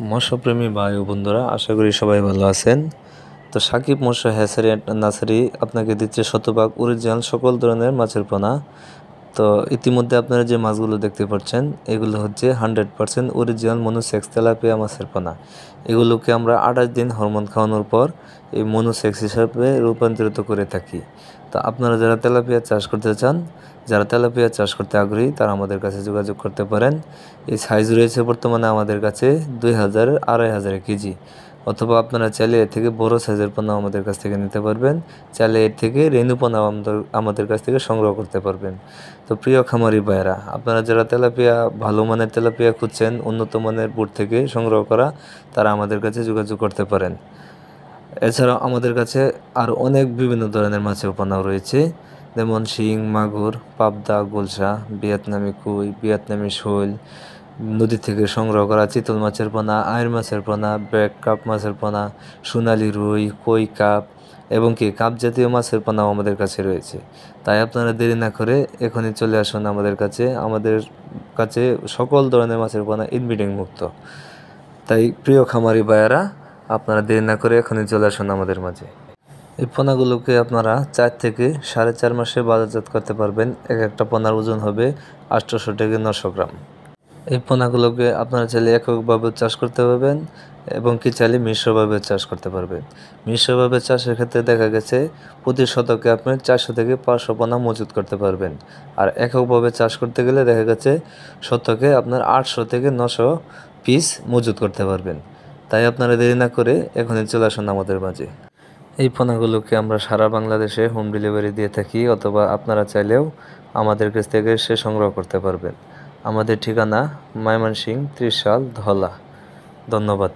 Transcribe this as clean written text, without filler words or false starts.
মৎস্যপ্রেমী ভাই ও বন্ধুরা, আশা করি সবাই ভালো আছেন। তো সাকিব মৎস্য হ্যাচারি অ্যান্ড নার্সারি আপনাকে দিচ্ছে শতভাগ অরিজিনাল সকল ধরনের মাছের পোনা। তো ইতিমধ্যে আপনারা যে মাছগুলো দেখতে পাচ্ছেন এগুলো হচ্ছে 100% অরিজিনাল মনোসেক্স তেলাপিয়া মাছের পোনা। এগুলোকে আমরা 28 দিন হরমোন খাওয়ানোর পর এই মনোসেক্স হিসাবে রূপান্তরিত করে থাকি। তো আপনারা যারা তেলাপিয়া চাষ করতে চান, যারা তেলাপিয়া চাষ করতে আগ্রহী, তারা আমাদের কাছে যোগাযোগ করতে পারেন। এই সাইজ রয়েছে বর্তমানে আমাদের কাছে 2000 2500 কেজি, অথবা আপনারা চাইলে এর থেকে বড় সাইজের পোনা আমাদের কাছ থেকে নিতে পারবেন। চাইলে এর থেকে রেণু পোনা আমাদের কাছ থেকে সংগ্রহ করতে পারবেন। তো প্রিয় খামারি ভাইয়েরা, আপনারা যারা তেলাপিয়া ভালো মানের তেলাপিয়া খুঁজছেন উন্নত মানের বোট থেকে সংগ্রহ করা, তারা আমাদের কাছে যোগাযোগ করতে পারেন। এছাড়াও আমাদের কাছে আরও অনেক বিভিন্ন ধরনের মাছের পোনাও রয়েছে, যেমন শিং, মাগুর, পাবদা, গোলসা, ভিয়েতনামি কুই, ভিয়েতনামি শৈল, নদী থেকে সংগ্রহ করা চিতল মাছের পোনা, আইড় মাছের পোনা, ব্যাক কাপ মাছের পোনা, সোনালি রুই, কই কাপ এবং কাপ জাতীয় মাছের পোনাও আমাদের কাছে রয়েছে। তাই আপনারা দেরি না করে এখনই চলে আসুন আমাদের কাছে। আমাদের কাছে সকল ধরনের মাছের পোনা ইনব্রিডিং মুক্ত। তাই প্রিয় খামারি ভাইয়েরা, আপনারা দেরি না করে এখনই চলে আসুন আমাদের মাঝে। এই পোনাগুলোকে আপনারা 4 থেকে 4.5 মাসে বাজারজাত করতে পারবেন। এক একটা পোনার ওজন হবে 800 থেকে 900 গ্রাম। এই পোনাগুলোকে আপনারা চাইলে এককভাবে চাষ করতে পারবেন এবং চাইলে মিশ্রভাবে চাষ করতে পারবেন। মিশ্রভাবে চাষের ক্ষেত্রে দেখা গেছে প্রতি শতকে আপনি 400 থেকে 500 পোনা মজুত করতে পারবেন। আর এককভাবে চাষ করতে গেলে দেখা গেছে শতকে আপনার 800 থেকে 900 পিস মজুত করতে পারবেন। তাই আপনারা দেরি না করে এখনই চলে আসুন আমাদের মাঝে। এই পোনাগুলোকে আমরা সারা বাংলাদেশে হোম ডেলিভারি দিয়ে থাকি, অথবা আপনারা চাইলেও আমাদের কাছ থেকে সে সংগ্রহ করতে পারবেন। আমাদের ঠিকানা ময়মনসিংহ, ত্রিশাল, ধলা। ধন্যবাদ।